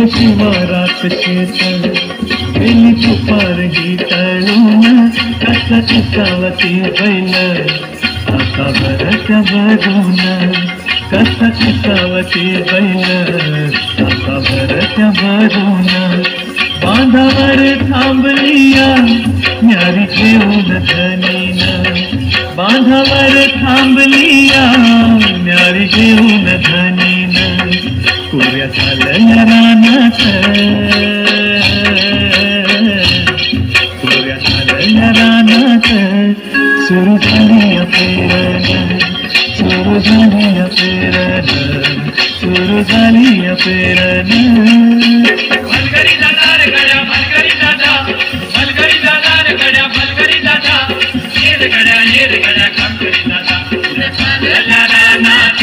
शिवारात शेतळ बेली तुपार ही तळून कसा कसावती बैल आता भरच्या भरून कसा कसावती बैल आता भरच्या भरून बांधावर थांबलिया न्यारी घेऊन धनीन बांधावर थांबलिया न्यारी घेऊन धनीन कुर्या झालं रानात कुर्या झालं रानात सुरू झाली पेरण सुरू झाली पेरण सुरू झाली पेरण भलगरी दादा रे गड्या भलगरी दादा भलगरी दादा रे गड्या भलगरी दादा ये रे गड्या काम करी दादा झालं रानात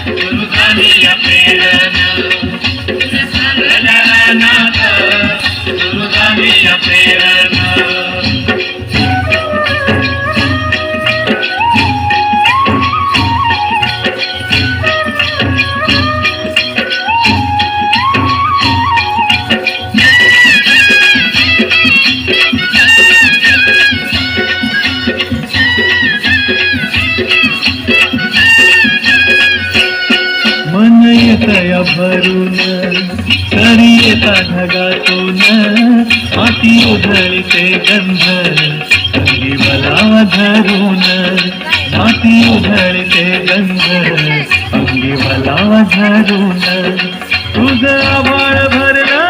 सुरू झाली पेरण झालं रानात सुरू झाली पेरण मन येतया भरून तरी येता ढगातून माती उधळीचे गंध अंगी मला धरून माती उधळीचे गंध अंगी मला धरून तुझ आभाळ भरला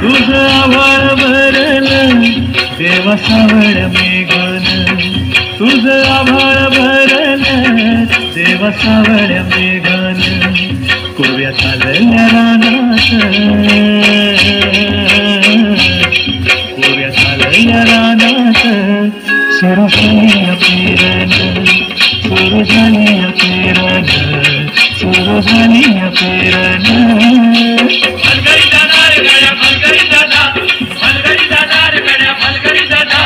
तुझ आभाळ भरलं देवा सावळ मेघन तुझ आभाळ भरलं देवा सावळ मेघन कोव्या चालल्या रानात कोव्या चालल्या रानात सुरू झाली पेरण सुरू झाली पेरण सुरू झाली पेरण भलगरी दादा रे गड्या भलगरी दादा भलगरी दादा रे गड्या भलगरी दादा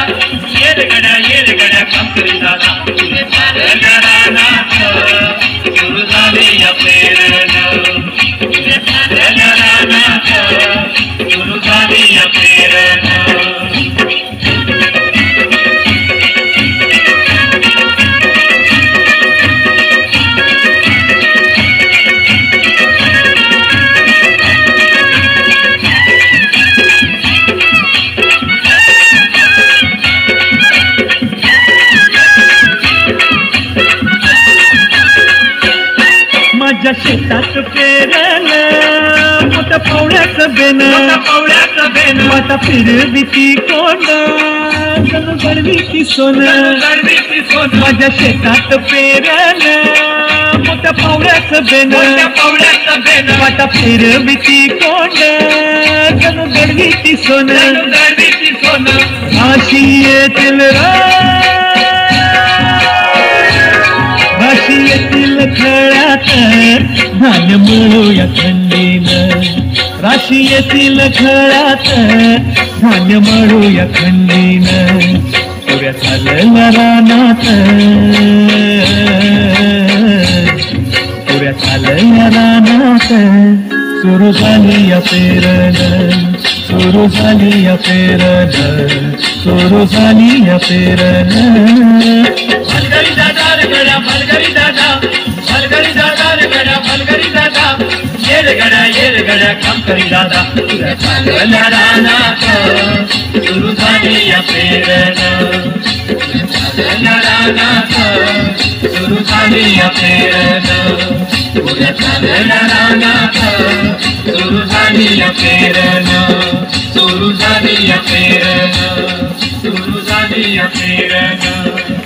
ये रे गड्या काम करी दादा झालं रानात सुरू झाली पेरण झालं रानात सुरू झाली पेरण माझ्या शेतात पेरलं मोठ्या पावड्याचं बेन माझा फिरवीची कोंड जणू गरवीची सोनं माझ्या शेतात पेरलं मोठ्या पावड्याचं बेन माझा फिरवीची कोंड जणू गरवीची सोनं अशी येतील अशी येतील खळ्यात धान्य मिळूया थंडीनं राशी येतील खळ्यात धान्य मिळूया थंडीनं पुऱ्या चालल्या रानात पुऱ्या चालल्या रानात सुरू झाली पेरण सुरू झाली पेरण सुरू झाली पेरण भलगरी दादा रे गड्या भलगरी दादा भलगरी दादा रे गड्या भलगरी दादा ये रे गड्या काम करी दादा झालं रानात सुरू झाली पेरण झालं रानात सुरू झाली पेरण झालं रानात सुरू झाली पेरण सुरू झाली पेरण सुरू झाली झाली या पेरण